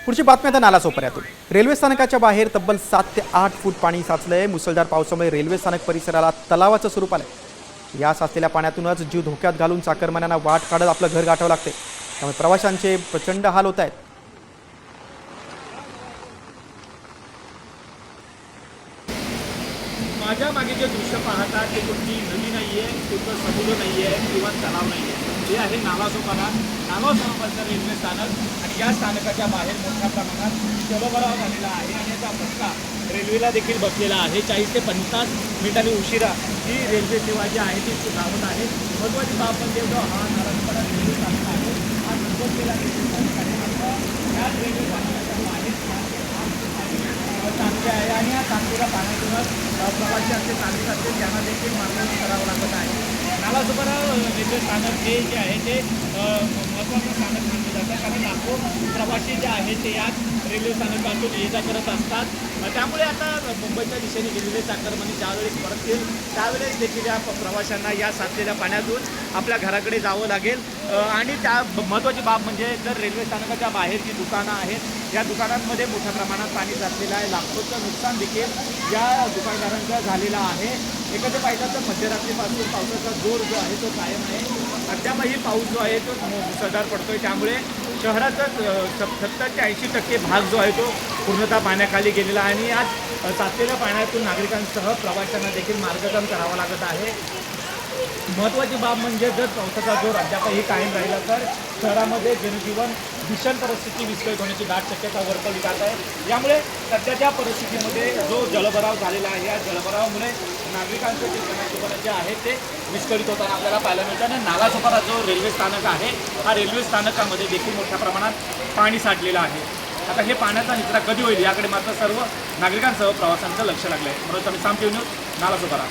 पुढची बातमी आता नालासोपाऱ्यातून। रेल्वे स्थानकाच्या बाहेर तब्बल 7 ते 8 फूट पाणी साचलंय। मुसळधार पावसामुळे रेल्वे स्थानक परिसराला तलावाचं स्वरूप आलंय। या साचलेल्या पाण्यातूनच जीव धोक्यात घालून चाकरमान्यांना वाट काढत आपलं घर गाठावं लागते। त्यामुळे प्रवाशांचे प्रचंड हाल होत आहेत। माझ्या मागे जे दृश्य पाहतात ते कोणती नदी नाही आहे, कुठलं समुद्र नाही आहे किंवा तलाव नाही आहे। हे आहे नालासोपारा रेल्वे स्थानक आणि या स्थानकाच्या बाहेर मोठ्या प्रमाणात जलभराव झालेला आहे आणि याचा फटका रेल्वेला देखील बसलेला आहे। 40 ते 50 मिनिटांनी उशिरा ही रेल्वे सेवा जी आहे ती धावत आहे। महत्त्वाची बाब म्हणजे जो हा नालासोपारा रेल्वे स्थानक आहे हा संपलेला रेल्वे स्थानक आहे। या रेल्वे स्थानकाच्या बाहेर टाकले आहे आणि या टाकलेल्या पाण्यातूनच प्रवासी असते, नागरिक असतील त्यांना देखील मार्गदर्शन करावं लागत आहे। नालासोपारा रेल्वे स्थानक हे जे आहे ते महत्त्वाचं स्थानक मानलं जातं, कारण लाखो प्रवासी जे आहेत ते याच रेल्वे स्थानकातून ये जा करत असतात। त्यामुळे आता मुंबईच्या दिशेने गेलेले चाकरमानी ज्यावेळेस परततील त्यावेळेस देखील या प्रवाशांना या साचलेल्या पाण्यातून आपल्या घराकडे जावं लागेल। आणि त्या महत्त्वाची बाब म्हणजे जर रेल्वे स्थानकाच्या बाहेर जी दुकानं आहेत या दुकानांमध्ये मोठ्या प्रमाणात पाणी साचलेलं आहे। लाखोचं नुकसान देखील या दुकानदारांचं झालेलं आहे। एखादं पाहिलं तर मध्यरात्रीपासून पावसाचा जोर जो आहे तो कायम आहे। अद्यापही पाऊस जो आहे तो मुसळधार पडतोय, त्यामुळे शहराचा 70 ते 80% भाग जो आहे तो पूर्णतः पाण्याखाली गेलेला आहे आणि आज साचलेल्या पाण्यातून नागरिकांसह प्रवाशांना देखील मार्गक्रमण करावं लागत आहे। महत्त्वाची बाब म्हणजे जर पावसाचा जोर अद्यापही कायम राहिला तर शहरामध्ये जनजीवन भीषण परिस्थिती विस्कळीत होण्याची दाट शक्यता वर्तवली जात आहे। यामुळे सध्याच्या परिस्थितीमध्ये जो जलभराव झालेला आहे या जलभरावामुळे नागरिकांचं जे जनजीवन जे आहे ते विस्कळीत होताना आपल्याला पाहायला मिळतं आणि नालासोपारा जो रेल्वे स्थानक आहे हा रेल्वे स्थानकामध्ये देखील मोठ्या प्रमाणात पाणी साठलेलं आहे। आता हे पाण्याचा निचरा कधी होईल याकडे मात्र सर्व नागरिकांसह प्रवाशांचं लक्ष लागलं आहे। म्हणून आम्ही साम टीव्ही न्यूज नालासोपारा।